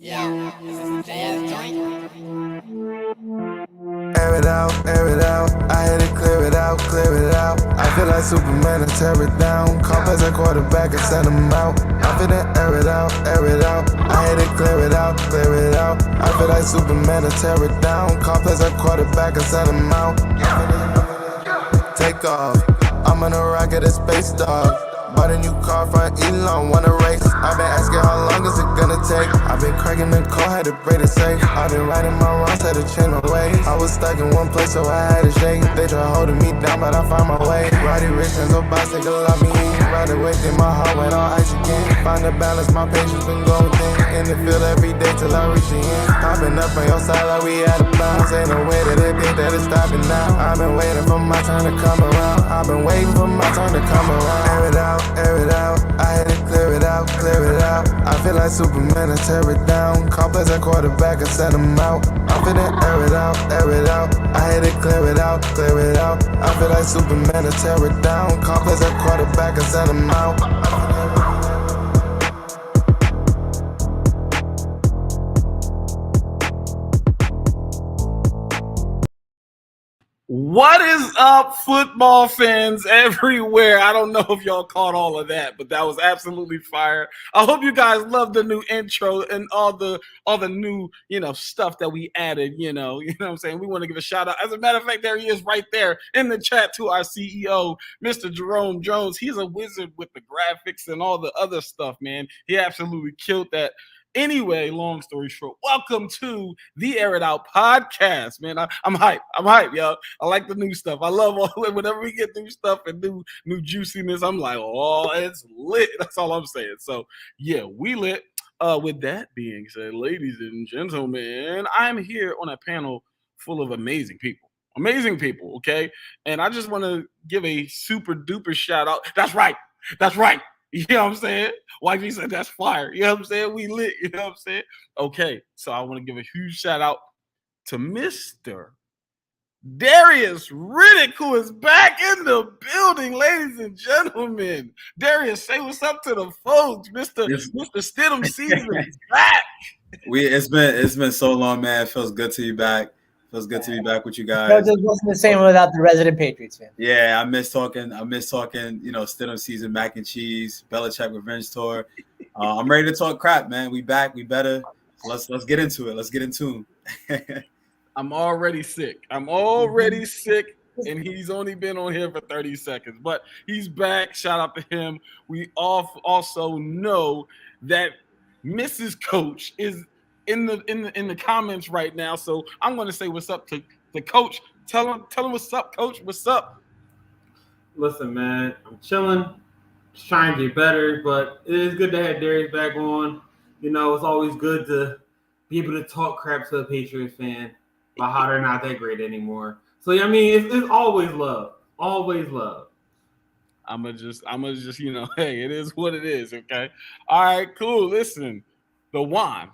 Yeah, this is the JS joint. Air it out, air it out. I had to clear it out, clear it out. I feel like Superman and tear it down. Call as a quarterback and send him out. I feel that air it out, air it out. I had to clear it out, clear it out. I feel like Superman and tear it down. Call as a quarterback and send him out. Take off. I'm on a rocket, a space dog. Bought a new car from Elon, wanna race. I've been asking how long is it gonna take. I've been cracking the code, had to break it safe. I've been writing my wrongs, had to change my ways. I was stuck in one place, so I had to shake. They try holding me down, but I found my way. Roddy Rich and no bicycle, love me. Ride away, then my heart went all ice again. Find the balance, my patience been going thin. In the field every day till I reach the end. I've been up on your side like we out of bounds. Ain't no way that they think that it's stopping now. I've been waiting for my turn to come around. I've been waiting for my turn to come around. Air it out, air it out. I had to clear it out, clear it out. I feel like Superman and tear it down. Call as a quarterback and send him out. I feel that air it out, air it out. I had to clear it out, clear it out. I feel like Superman and tear it down. Call as a quarterback and send him out. What is up, football fans everywhere? I don't know if y'all caught all of that, but that was absolutely fire. I hope you guys love the new intro and all the new, stuff that we added, you know what I'm saying? We want to give a shout out. As a matter of fact, there he is right there in the chat to our CEO, Mr. Jerome Jones. He's a wizard with the graphics and all the other stuff, man. He absolutely killed that. Anyway, long story short, welcome to the Air It Out podcast, man. I'm hyped, y'all. I like the new stuff. I love whenever we get new stuff and new juiciness. I'm like, oh, it's lit. That's all I'm saying. So, yeah, we lit. With that being said, ladies and gentlemen, I'm here on a panel full of amazing people. Okay? And I just want to give a super duper shout out. That's right. You know what I'm saying? Wifey said that's fire. You know what I'm saying? We lit. You know what I'm saying? Okay, so I want to give a huge shout out to Mr. Darius Riddick, who is back in the building, ladies and gentlemen. Darius, say what's up to the folks. Mr. Stidham season is back. It's been so long, man. It feels good to be back. Feels good to be back with you guys. It just wasn't the same without the resident Patriots fan. Yeah, I miss talking. Stidham season, mac and cheese, Belichick revenge tour. I'm ready to talk crap, man. We back. We better. Let's get into it. Let's get in tune. I'm already sick. And he's only been on here for 30 seconds, but he's back. Shout out to him. We also know that Mrs. Coach is in the comments right now, so I'm going to say what's up to the coach. Tell him what's up, coach. What's up? Listen, man, I'm chilling, just trying to get better, but it is good to have Darius back on. It's always good to be able to talk crap to a Patriots fan about how they're not that great anymore. So yeah, I mean, it's always love, always love. I'm gonna just hey, it is what it is. Okay, all right, cool. Listen, the one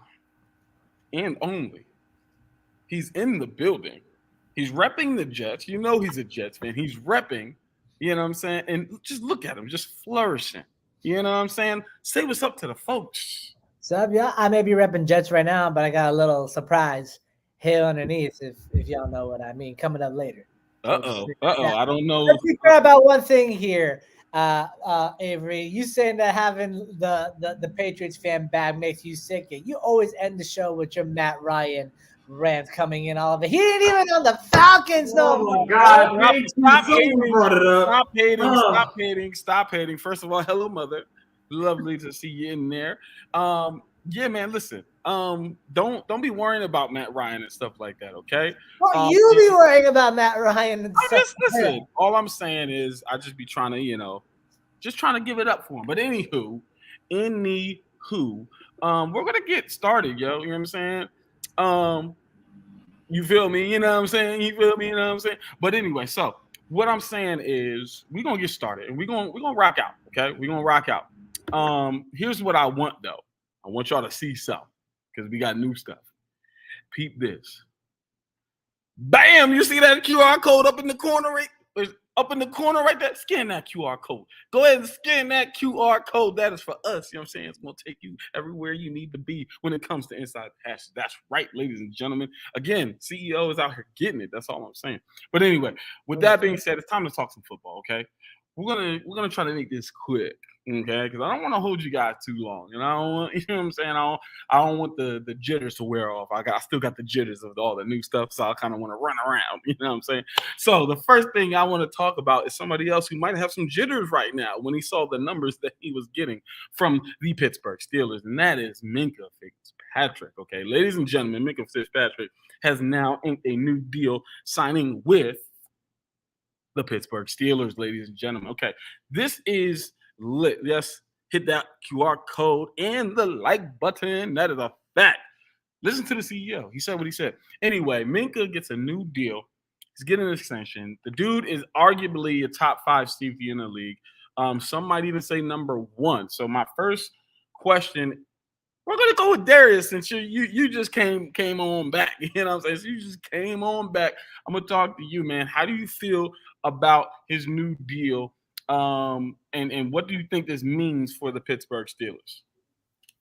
and only. He's in the building. He's repping the Jets. You know he's a Jets fan. He's repping, you know what I'm saying? And just look at him, just flourishing. You know what I'm saying? Say what's up to the folks. So yeah, I may be repping Jets right now, but I got a little surprise here underneath, if y'all know what I mean, coming up later. I don't know. Let's be fair about one thing here. Avery, you saying that having the Patriots fan back makes you sick. You always end the show with your Matt Ryan rant coming in all of it. He ain't even on the Falcons. Oh my God! Stop hating. First of all, hello, mother. Lovely to see you in there. Yeah, man. Listen. Don't be worrying about Matt Ryan and stuff like that. Okay. Well, you be worrying about Matt Ryan and stuff. Listen. All I'm saying is I just be trying to, just trying to give it up for him. But anywho, we're gonna get started, yo. You know what I'm saying? You feel me? You know what I'm saying? You feel me? You know what I'm saying? But anyway, so what I'm saying is we're gonna get started and we're gonna rock out. Okay, we're gonna rock out. Here's what I want though. I want y'all to see something because we got new stuff. Peep this. Bam! You see that QR code up in the corner? up in the corner right there, scan that QR code. Go ahead and scan that QR code. That is for us. You know what I'm saying? It's going to take you everywhere you need to be when it comes to Inside the Hash. That's right, ladies and gentlemen. Again, CEO is out here getting it. That's all I'm saying. But anyway, with that being said, it's time to talk some football, okay? We're gonna try to make this quick, okay? Because I don't want to hold you guys too long, and I don't want, you know what I'm saying. I don't want the jitters to wear off. I still got the jitters of all the new stuff, so I kind of want to run around. You know what I'm saying? So the first thing I want to talk about is somebody else who might have some jitters right now when he saw the numbers that he was getting from the Pittsburgh Steelers, and that is Minkah Fitzpatrick. Okay, ladies and gentlemen, Minkah Fitzpatrick has now inked a new deal, signing with the Pittsburgh Steelers, ladies and gentlemen. Okay, this is lit. Yes, hit that QR code and the like button. That is a fact. Listen to the CEO. He said what he said. Anyway, Minkah gets a new deal. He's getting an extension. The dude is arguably a top 5 safety in the league. Some might even say number 1. So my first question, we're gonna go with Darius since you just came on back. You know what I'm saying? So you just came on back. I'm gonna talk to you, man. How do you feel about his new deal? And what do you think this means for the Pittsburgh Steelers?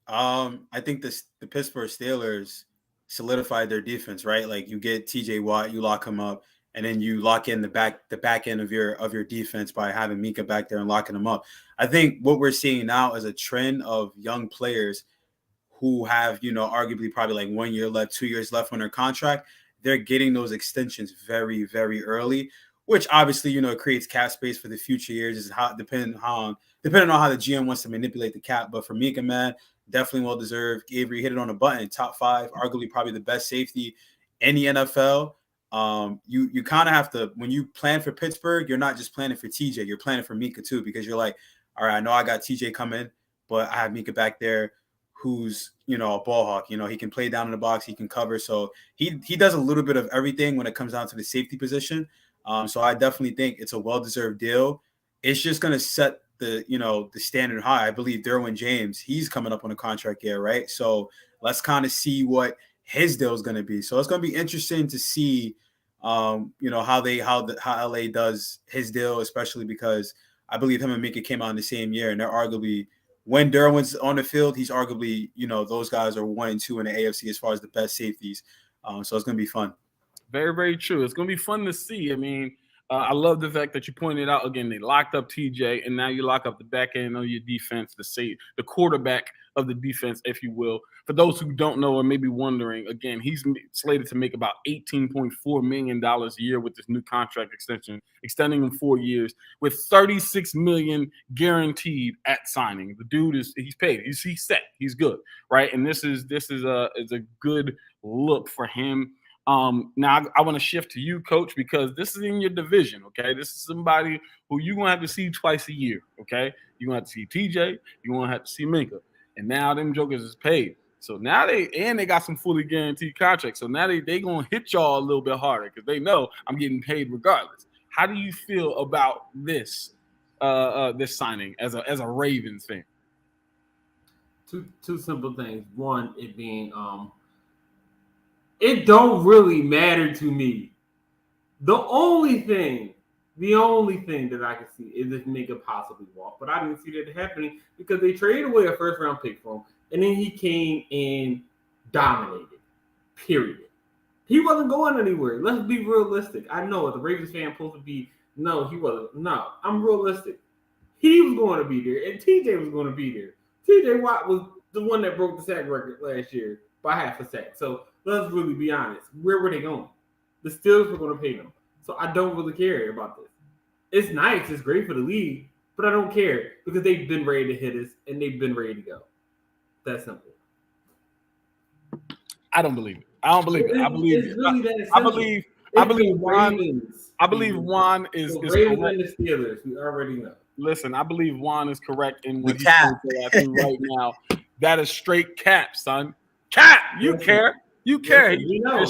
I think the Pittsburgh Steelers solidified their defense, right? Like you get TJ Watt, you lock him up, and then you lock in the back end of your defense by having Minkah back there and locking him up. I think what we're seeing now is a trend of young players who have, arguably probably like 1 year left, 2 years left on their contract. They're getting those extensions very, very early, which obviously, creates cap space for the future years. Is how depending on how the GM wants to manipulate the cap. But for Minkah, man, definitely well deserved. Avery hit it on a button. Top 5, arguably probably the best safety in the NFL. You kind of have to, when you plan for Pittsburgh, you're not just planning for TJ, you're planning for Minkah too, because you're like, all right, I know I got TJ coming, but I have Minkah back there who's, a ball hawk. He can play down in the box, he can cover. So he does a little bit of everything when it comes down to the safety position. So I definitely think it's a well-deserved deal. It's just going to set the standard high. I believe Derwin James, he's coming up on a contract year, right? So let's kind of see what his deal is going to be. So it's going to be interesting to see, how LA does his deal, especially because I believe him and Minkah came out in the same year, and they're arguably, when Derwin's on the field, he's arguably, those guys are 1 and 2 in the AFC as far as the best safeties. So it's going to be fun. Very, very true. It's going to be fun to see. I mean, I love the fact that you pointed out, again, they locked up TJ, and now you lock up the back end of your defense, the quarterback of the defense, if you will. For those who don't know or maybe wondering, again, he's slated to make about $18.4 million a year with this new contract extension, extending him 4 years with $36 million guaranteed at signing. The dude he's paid. He's set. He's good, right? And this is a good look for him. Now I want to shift to you, Coach, because this is in your division, okay? This is somebody who you're going to have to see twice a year, okay? You're going to have to see TJ, you're going to have to see Minkah. And now them jokers is paid. So now they got some fully guaranteed contracts. So now they going to hit y'all a little bit harder because they know I'm getting paid regardless. How do you feel about this this signing as a Ravens fan? Two simple things. One, it being it don't really matter to me. The only thing that I can see is if Minkah possibly walk, but I didn't see that happening because they traded away a first-round pick for him, and then he came and dominated. Period. He wasn't going anywhere. Let's be realistic. I know as a Ravens fan, supposed to be no, he wasn't. No, I'm realistic. He was going to be there, and TJ was going to be there. TJ Watt was the one that broke the sack record last year by half a sack. So let's really be honest. Where were they going? The Steelers were going to pay them. So I don't really care about this. It's nice. It's great for the league. But I don't care because they've been ready to hit us and they've been ready to go. That's simple. I don't believe it. I believe Juan is Ravens and the Steelers. We already know. Listen, I believe Juan is correct in what he's saying right now. That is straight cap, son. Cap. You care. You care. We know.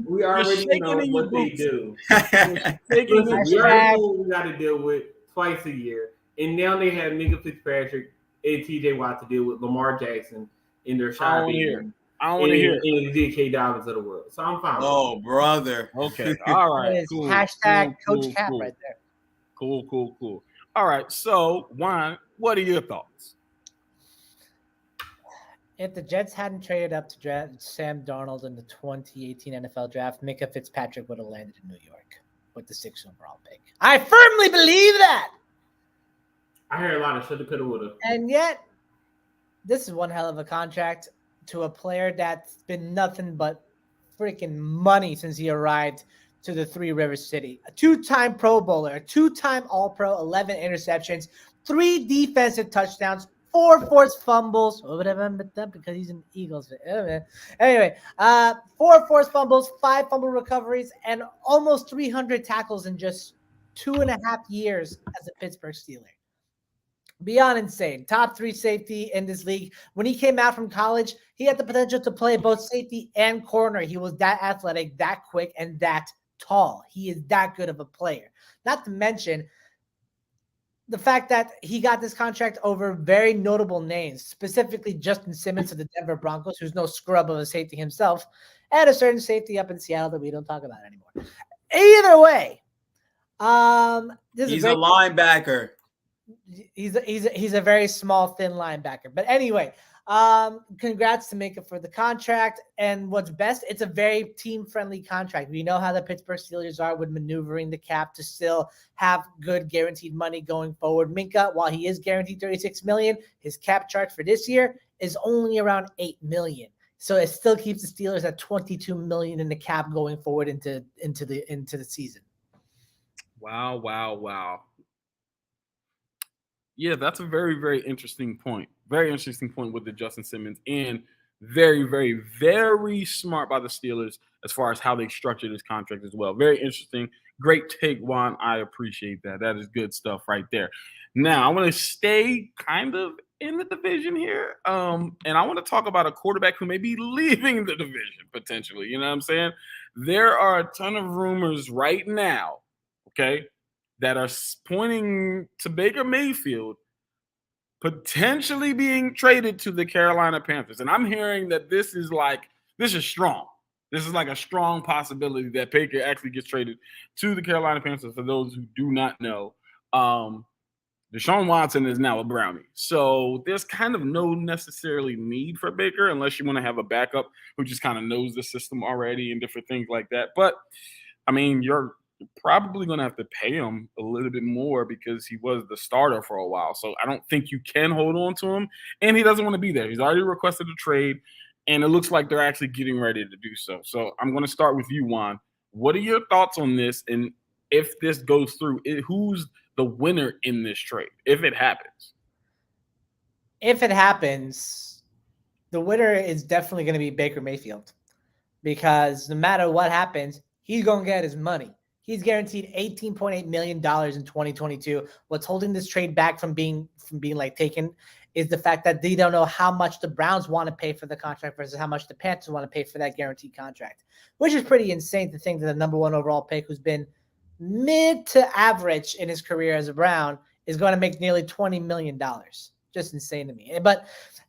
We already know what they do. We already know what we got to deal with twice a year. And now they have Minkah Fitzpatrick and TJ Watt to deal with Lamar Jackson in their shot. I don't want to hear it. And the DK Dobbins of the world. So I'm fine. Oh, brother. Okay. All right. Cool. Hashtag Coach Cap right there. Cool. All right. So, Juan, what are your thoughts? If the Jets hadn't traded up to draft Sam Darnold in the 2018 NFL draft, Micah Fitzpatrick would have landed in New York with the 6th overall pick. I firmly believe that. I hear a lot of shoulda, coulda, woulda. And yet, this is one hell of a contract to a player that's been nothing but freaking money since he arrived to the Three Rivers City. A 2-time Pro Bowler, a 2-time All-Pro, 11 interceptions, 3 defensive touchdowns, 4 forced fumbles. What would I have been that because he's an Eagles fan? Anyway, 4 forced fumbles, 5 fumble recoveries, and almost 300 tackles in just 2.5 years as a Pittsburgh Steeler. Beyond insane. Top 3 safety in this league. When he came out from college, he had the potential to play both safety and corner. He was that athletic, that quick, and that tall. He is that good of a player. Not to mention the fact that he got this contract over very notable names, specifically Justin Simmons of the Denver Broncos, who's no scrub of a safety himself, and a certain safety up in Seattle that we don't talk about anymore. Either way, he's a linebacker. He's a very small, thin linebacker. But anyway, congrats to Micah for the contract. And what's best, it's a very team-friendly contract. We know how the Pittsburgh Steelers are with maneuvering the cap to still have good guaranteed money going forward. Micah, while he is guaranteed $36 million, his cap charge for this year is only around $8 million. So it still keeps the Steelers at $22 million in the cap going forward into the season. Wow. Yeah, that's a very, very interesting point. Very interesting point with the Justin Simmons, and very, very, very smart by the Steelers as far as how they structured this contract as well. Very interesting. Great take, Juan. I appreciate that. That is good stuff right there. Now, I want to stay kind of in the division here, and I want to talk about a quarterback who may be leaving the division potentially. You know what I'm saying? There are a ton of rumors right now, okay, that are pointing to Baker Mayfield potentially being traded to the Carolina Panthers. And I'm hearing that this is strong. This is like a strong possibility that Baker actually gets traded to the Carolina Panthers. For those who do not know, Deshaun Watson is now a Brownie. So there's kind of no necessarily need for Baker unless you want to have a backup who just kind of knows the system already and different things like that. But, I mean, you're probably going to have to pay him a little bit more because he was the starter for a while. So I don't think you can hold on to him. And he doesn't want to be there. He's already requested a trade, and it looks like they're actually getting ready to do so. So I'm going to start with you, Juan. What are your thoughts on this? And if this goes through, who's the winner in this trade, if it happens? If it happens, the winner is definitely going to be Baker Mayfield, because no matter what happens, he's going to get his money. He's guaranteed $18.8 million in 2022. What's holding this trade back from being taken is the fact that they don't know how much the Browns want to pay for the contract versus how much the Panthers want to pay for that guaranteed contract, which is pretty insane to think that the number 1 overall pick, who's been mid to average in his career as a Brown, is going to make nearly $20 million. Just insane to me.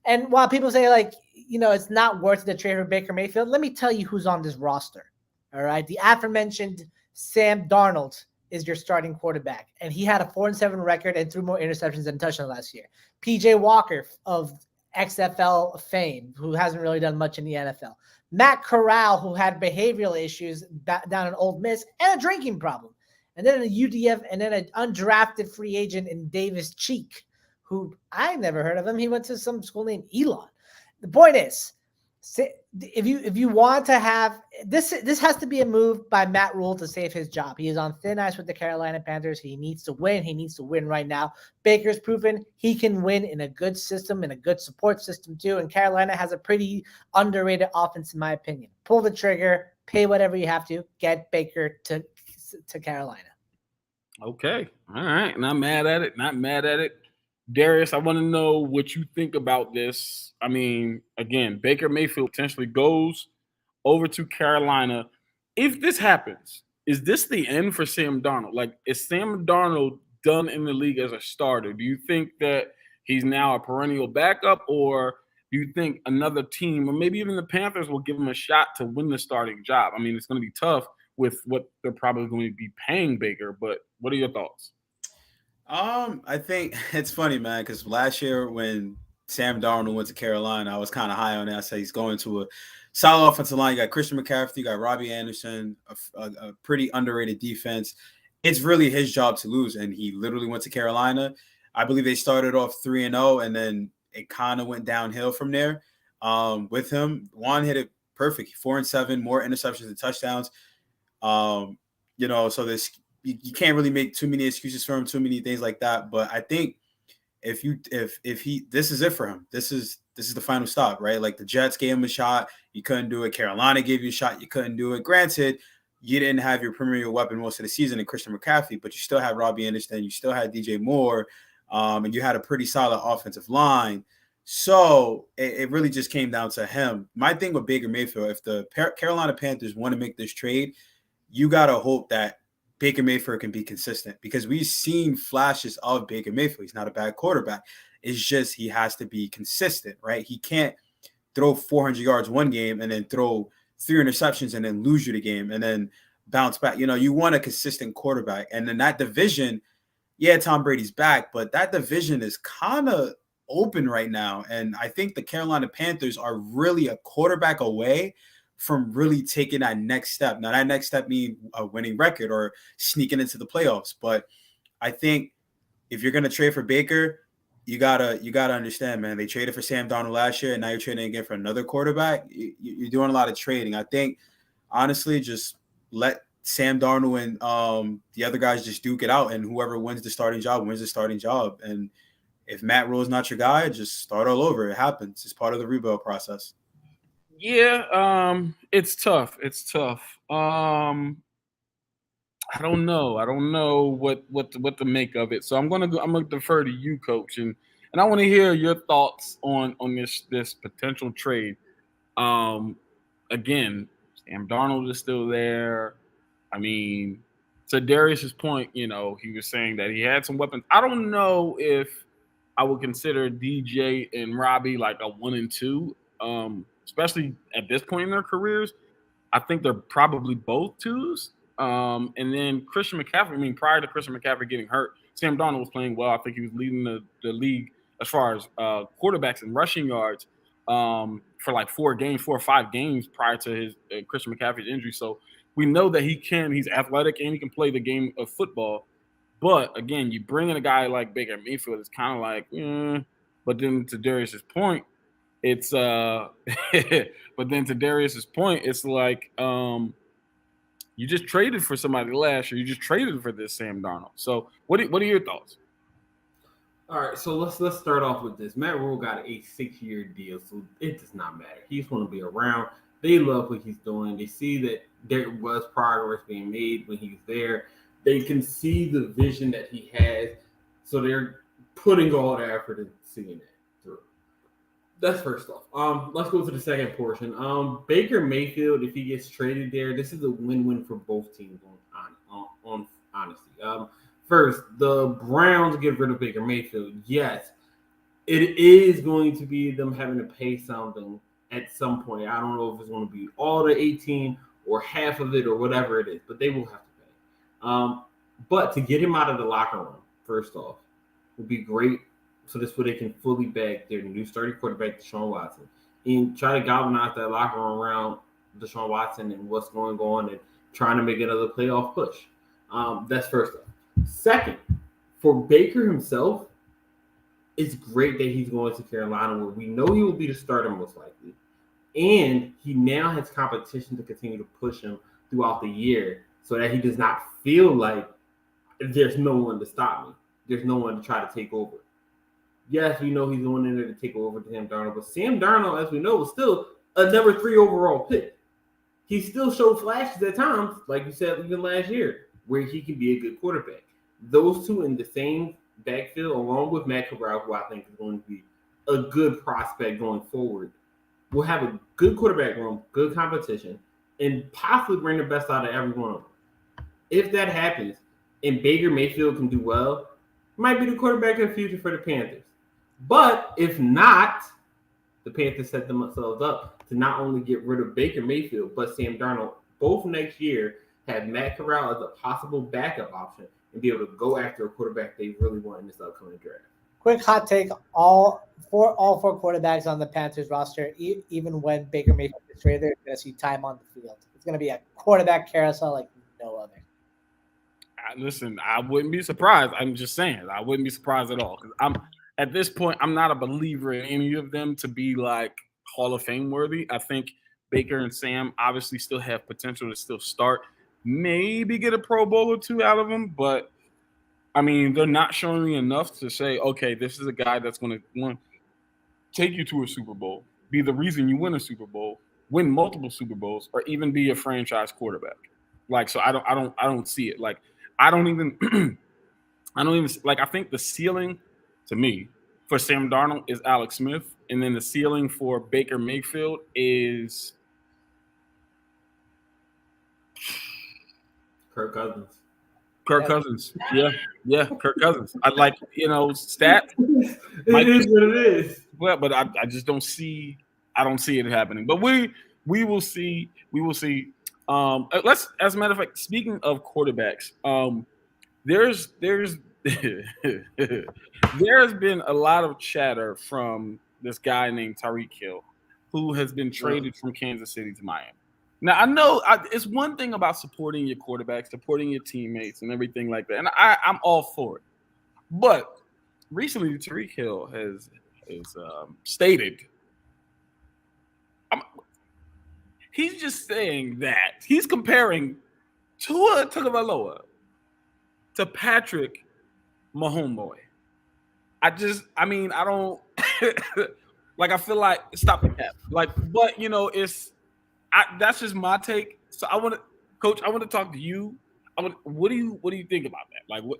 And while people say, it's not worth the trade for Baker Mayfield, let me tell you who's on this roster. All right. The aforementioned Sam Darnold is your starting quarterback, and he had a 4-7 record and threw more interceptions than touchdowns last year. PJ Walker of XFL fame, who hasn't really done much in the NFL. Matt Corral, who had behavioral issues down in Ole Miss and a drinking problem. And then a UDF, and then an undrafted free agent in Davis Cheek, who I never heard of him. He went to some school named Elon. The point is, if you want to have this has to be a move by Matt Rule to save his job. He is on thin ice with the Carolina Panthers. He needs to win. He needs to win right now. Baker's proven he can win in a good system, in a good support system too. And Carolina has a pretty underrated offense, in my opinion. Pull the trigger, pay whatever you have to, get Baker to Carolina. Okay. All right. Not mad at it. Darius, I want to know what you think about this. I mean, again, Baker Mayfield potentially goes over to Carolina. If this happens, is this the end for Sam Darnold? Like, is Sam Darnold done in the league as a starter? Do you think that he's now a perennial backup, or do you think another team, or maybe even the Panthers, will give him a shot to win the starting job? I mean, it's going to be tough with what they're probably going to be paying Baker, but what are your thoughts? I think it's funny, man, because last year when Sam Darnold went to Carolina, I was kind of high on it. I said he's going to a solid offensive line. You got Christian McCaffrey, you got Robbie Anderson, a pretty underrated defense. It's really his job to lose, and he literally went to Carolina. I believe they started off 3-0, and then it kind of went downhill from there. With him, Juan hit it perfect, 4-7, more interceptions and touchdowns. So this you can't really make too many excuses for him, too many things like that. But I think if he this is it for him. This is the final stop, right? Like the Jets gave him a shot, you couldn't do it. Carolina gave you a shot, you couldn't do it. Granted, you didn't have your premier weapon most of the season in Christian McCaffrey, but you still had Robbie Anderson, you still had DJ Moore, and you had a pretty solid offensive line. So it really just came down to him. My thing with Baker Mayfield, if the Carolina Panthers want to make this trade, you got to hope that Baker Mayfield can be consistent, because we've seen flashes of Baker Mayfield. He's not a bad quarterback. It's just he has to be consistent, right? He can't throw 400 yards one game and then throw 3 interceptions and then lose you the game and then bounce back. You want a consistent quarterback. And then that division, yeah, Tom Brady's back, but that division is kind of open right now. And I think the Carolina Panthers are really a quarterback away from really taking that next step. Now, that next step means a winning record or sneaking into the playoffs. But I think if you're going to trade for Baker, you gotta understand, man. They traded for Sam Darnold last year, and now you're trading again for another quarterback. You're doing a lot of trading. I think, honestly, just let Sam Darnold and the other guys just duke it out, and whoever wins the starting job wins the starting job. And if Matt Rule's not your guy, just start all over. It happens. It's part of the rebuild process. Yeah, it's tough. It's tough. I don't know. I don't know what to make of it. So I'm gonna defer to you, Coach, and I want to hear your thoughts on this potential trade. Again, Sam Darnold is still there. I mean, to Darius's point, he was saying that he had some weapons. I don't know if I would consider DJ and Robbie like a 1 and 2. Especially at this point in their careers. I think they're probably both 2s. And then Christian McCaffrey, prior to Christian McCaffrey getting hurt, Sam Darnold was playing well. I think he was leading the league as far as quarterbacks and rushing yards for like 4 or 5 games prior to his Christian McCaffrey's injury. So we know that he's athletic and he can play the game of football. But again, you bring in a guy like Baker Mayfield, it's kind of like, But then to Darius's point, it's but then to Darius's point, it's like you just traded for somebody last year. You just traded for this Sam Darnold. So what are your thoughts? All right, so let's start off with this. Matt Rule got a 6-year deal, so it does not matter. He's going to be around. They love what he's doing. They see that there was progress being made when he's there. They can see the vision that he has, so they're putting all the effort into seeing it through. That's first off. Let's go to the second portion. Baker Mayfield, if he gets traded there, this is a win-win for both teams on honesty. First, the Browns get rid of Baker Mayfield. Yes, it is going to be them having to pay something at some point. I don't know if it's going to be all the 18 or half of it or whatever it is, but they will have to pay. But to get him out of the locker room, first off, would be great. So this way they can fully back their new starting quarterback, Deshaun Watson, and try to galvanize that locker room around Deshaun Watson and what's going on and trying to make another playoff push. That's first off. Second, for Baker himself, it's great that he's going to Carolina, where we know he will be the starter most likely. And he now has competition to continue to push him throughout the year so that he does not feel like there's no one to stop me. There's no one to try to take over. Yes, we know he's going in there to take over to Sam Darnold, but Sam Darnold, as we know, was still a number 3 overall pick. He still showed flashes at times, like you said, even last year, where he can be a good quarterback. Those two in the same backfield, along with Matt Corral, who I think is going to be a good prospect going forward, will have a good quarterback room, good competition, and possibly bring the best out of every one of them. If that happens, and Baker Mayfield can do well, might be the quarterback of the future for the Panthers. But if not, the Panthers set themselves up to not only get rid of Baker Mayfield, but Sam Darnold both next year, have Matt Corral as a possible backup option, and be able to go after a quarterback they really want in this upcoming draft. Quick hot take: all four quarterbacks on the Panthers roster, even when Baker Mayfield is traded, they're going to see time on the field. It's going to be a quarterback carousel like no other. Listen, I wouldn't be surprised. I'm just saying, I wouldn't be surprised at all because at this point, I'm not a believer in any of them to be like Hall of Fame worthy. I think Baker and Sam obviously still have potential to still start, maybe get a Pro Bowl or two out of them, but I mean, they're not showing me enough to say, okay, this is a guy that's going to take you to a Super Bowl, be the reason you win a Super Bowl, win multiple Super Bowls, or even be a franchise quarterback. Like, so I don't see it. Like, I don't even like. I think the ceiling, to me, for Sam Darnold is Alex Smith, and then the ceiling for Baker Mayfield is Kirk Cousins. Kirk Cousins. Yeah, Kirk Cousins. I like, stats. It is what it is. Well, but I just don't see. I don't see it happening. But we will see. We will see. Let's, as a matter of fact, speaking of quarterbacks, there's been a lot of chatter from this guy named Tyreek Hill, who has been traded from Kansas City to Miami. Now, I know it's one thing about supporting your quarterbacks, supporting your teammates, and everything like that, and I'm all for it. But recently, Tyreek Hill has stated. He's just saying that he's comparing Tua Tagovailoa to Patrick Mahomes. I don't like. I feel like stop the cap. Like, but that's just my take. So Coach, I want to talk to you. What do you think about that? Like, what?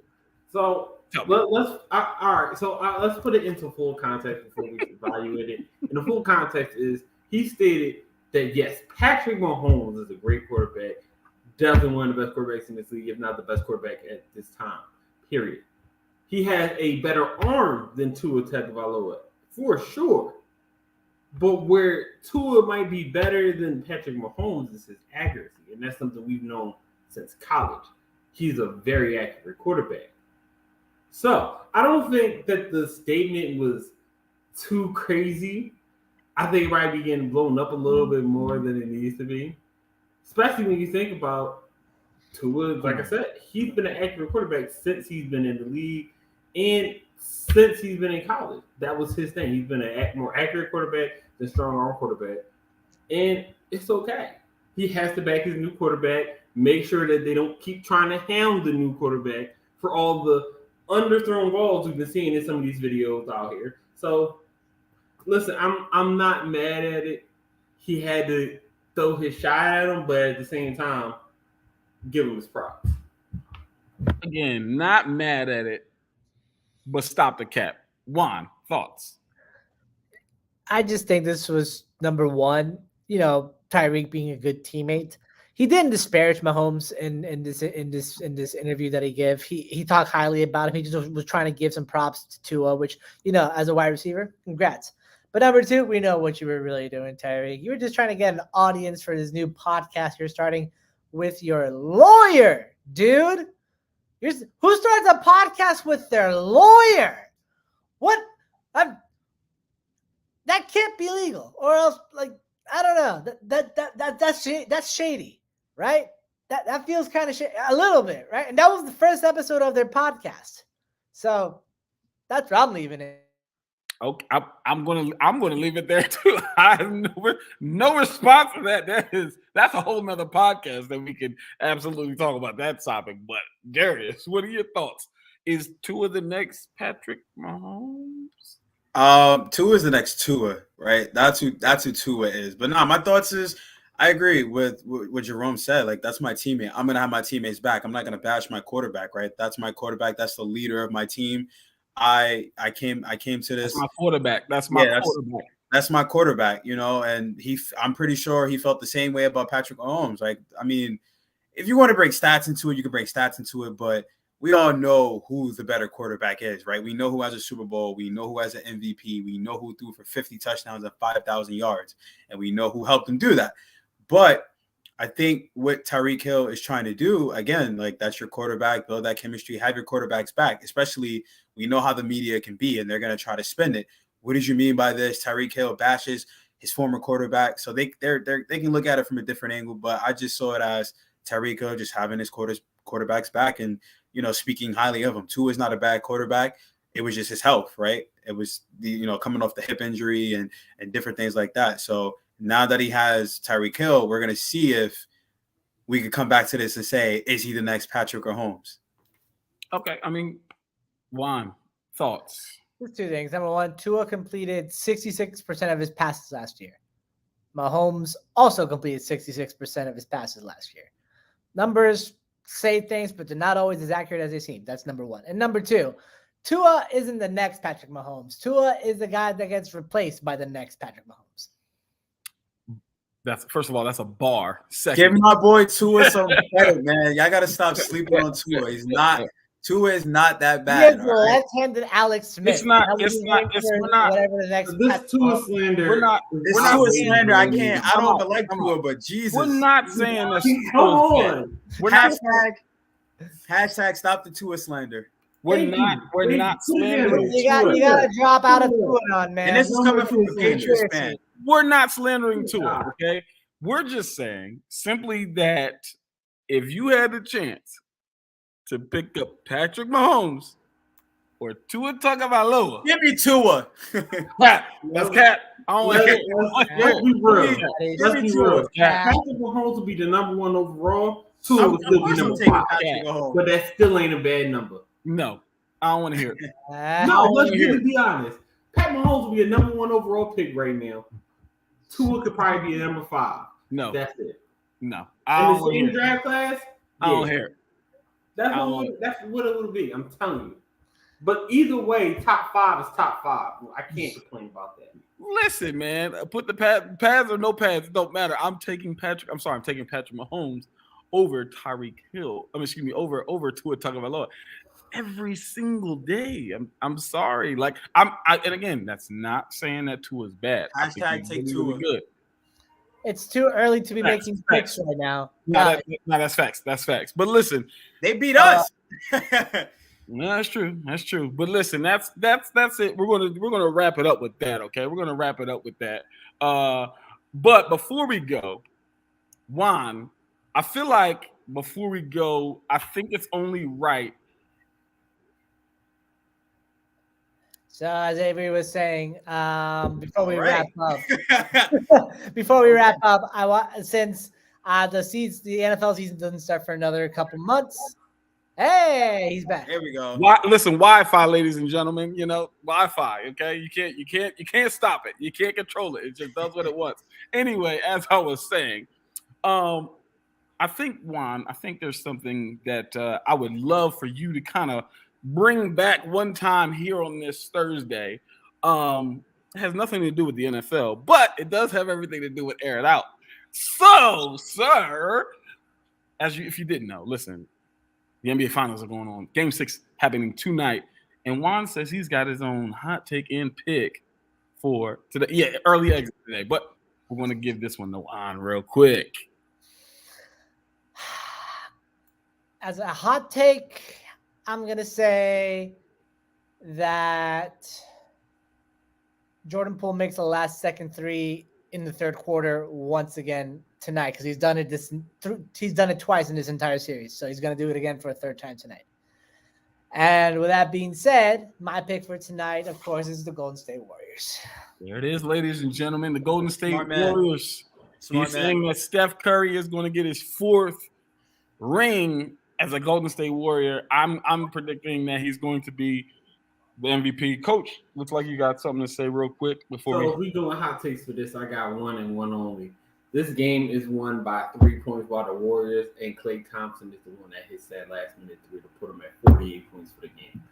So let's all right. So let's put it into full context before we evaluate it. And the full context is he stated that yes, Patrick Mahomes is a great quarterback, definitely one of the best quarterbacks in this league, if not the best quarterback at this time. Period. He has a better arm than Tua Tagovailoa for sure. But where Tua might be better than Patrick Mahomes is his accuracy, and that's something we've known since college. He's a very accurate quarterback. So I don't think that the statement was too crazy. I think it might be getting blown up a little bit more than it needs to be, especially when you think about Tua. Like I said, he's been an accurate quarterback since he's been in the league and since he's been in college. That was his thing. He's been a more accurate quarterback than strong arm quarterback, and it's okay. He has to back his new quarterback, make sure that they don't keep trying to hound the new quarterback for all the underthrown balls we've been seeing in some of these videos out here. So listen, I'm not mad at it. He had to throw his shot at him, but at the same time, give him his props. Again, not mad at it, but stop the cap. Juan, thoughts? I just think this was number one. Tyreek being a good teammate. He didn't disparage Mahomes in this interview that he gave. He talked highly about him. He just was trying to give some props to Tua, which as a wide receiver, congrats. But number two, we know what you were really doing, Tyreek. You were just trying to get an audience for this new podcast you're starting with your lawyer, dude. Who starts a podcast with their lawyer? What? That can't be legal, or else, like, I don't know. That's shady, right? That feels kind of shady, a little bit, right? And that was the first episode of their podcast, so that's where I'm leaving it. Okay, I'm gonna leave it there too. I have no response to that. That's a whole nother podcast that we could absolutely talk about that topic. But Darius, what are your thoughts? Is Tua the next Patrick Mahomes? Tua is the next Tua, right? That's who Tua is. But no, my thoughts is I agree with what Jerome said. Like, that's my teammate. I'm gonna have my teammates back. I'm not gonna bash my quarterback, right? That's my quarterback. That's the leader of my team. I came to this. That's my quarterback. That's my quarterback. That's my quarterback, and I'm pretty sure he felt the same way about Patrick Mahomes. Like, I mean, if you want to bring stats into it, you can bring stats into it, but we all know who the better quarterback is, right? We know who has a Super Bowl. We know who has an MVP. We know who threw for 50 touchdowns and 5,000 yards, and we know who helped him do that. But I think what Tyreek Hill is trying to do, again, like that's your quarterback, build that chemistry, have your quarterbacks back, especially we know how the media can be and they're going to try to spin it. What did you mean by this? Tyreek Hill bashes his former quarterback. So they can look at it from a different angle, but I just saw it as Tyreek Hill just having his quarterbacks back and, speaking highly of him. Tua is not a bad quarterback. It was just his health, right? It was coming off the hip injury and different things like that. So now that he has Tyreek Hill, we're going to see if we could come back to this and say, is he the next Patrick or Holmes? Okay. I mean, Juan, thoughts? There's two things. Number one, Tua completed 66% of his passes last year. Mahomes also completed 66% of his passes last year. Numbers say things, but they're not always as accurate as they seem. That's number one. And number two, Tua isn't the next Patrick Mahomes. Tua is the guy that gets replaced by the next Patrick Mahomes. That's first of all, that's a bar. Second, give my boy Tua some credit, man. Y'all got to stop sleeping on Tua. Tua is not that bad. He has left-handed Alex Smith. It's not. Whatever the next. This Tua slander. We're not Tua slander. I don't even like Tua, but Jesus. We're not saying this. Come on. We're not hashtag stop the Tua slander. We're not slandering. You gotta drop out of Tua on, man. And this is coming from a Patriots fan. We're not slandering Tua, okay? We're just saying simply that if you had the chance to pick up Patrick Mahomes or Tua Tagovailoa, give me Tua. That's Cat. Let's be real. Patrick Mahomes will be the number one overall. Tua will still be number 5. But that still ain't a bad number. No, I don't want to hear it. No, let's really be honest. Pat Mahomes will be a number one overall pick right now. Tua could probably be a number 5. No, that's it. No, in the same draft class, I don't hear it. That's what it would be. I'm telling you. But either way, top 5 is top 5. I can't complain about that. Listen, man, put the pads or no pads, it don't matter. I'm taking Patrick Mahomes over Tyreek Hill. Over Tua Tagovailoa every single day. I'm sorry. Like and again, that's not saying that Tua is bad. Hashtag take Tua. Really good. It's too early to be making picks right now. No, that's facts. That's facts. But listen, they beat us. No, that's true. That's true. But listen, that's it. We're gonna wrap it up with that. Okay, we're gonna wrap it up with that. But before we go, Juan, I feel like before we go, I think it's only right. So as Avery was saying, before we wrap up, I want since the NFL season doesn't start for another couple months. Hey, he's back. There we go. Listen, Wi-Fi, ladies and gentlemen. Wi-Fi. Okay, you can't stop it. You can't control it. It just does what it wants. Anyway, as I was saying, I think Juan, there's something that I would love for you to kind of bring back one time here on this Thursday. It has nothing to do with the NFL, but it does have everything to do with Air It Out. So, sir, if you didn't know, listen, the NBA Finals are going on. Game 6 happening tonight, and Juan says he's got his own hot take and pick for today. Yeah, early exit today, but we're going to give this one to Juan real quick. As a hot take, I'm going to say that Jordan Poole makes a last-second 3 in the third quarter once again tonight because he's done it twice in this entire series. So he's going to do it again for a third time tonight. And with that being said, my pick for tonight, of course, is the Golden State Warriors. There it is, ladies and gentlemen, the Golden State Warriors. He's saying that Steph Curry is going to get his 4th ring as a Golden State Warrior. I'm predicting that he's going to be the MVP. Coach, looks like you got something to say real quick before if we're doing hot takes for this, I got one and one only. This game is won by 3 points by the Warriors, and Klay Thompson is the one that hits that last-minute 3 to put him at 48 points for the game.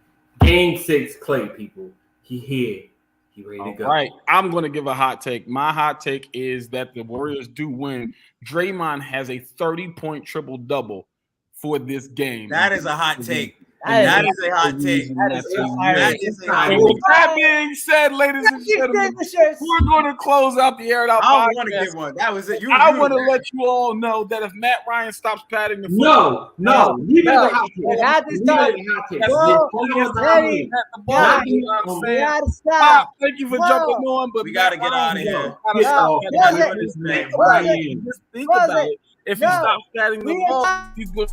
Game 6, Klay, people. He here. He ready to go. All right, I'm going to give a hot take. My hot take is that the Warriors do win. Draymond has a 30-point triple-double for this game. That is a hot take. That is a hot take. That is That is a hot And take. with that being said, ladies and gentlemen, we're going to close out the Aired Out I don't want to podcast. get one. That was it. I want to let you all know that if Matt Ryan stops padding the No, leave it as a hot take. It had to Leave stop. it as a hot take. Whoa, Eddie, God, you know what I'm you saying? gotta Pop, stop. thank you for Whoa. jumping on, but We got to Matt get out of Ryan, here. gotta Get stop off. padding Was the it? ball. Was it? Just think Was about it? it. If he No. stops padding the We ball, are- he's going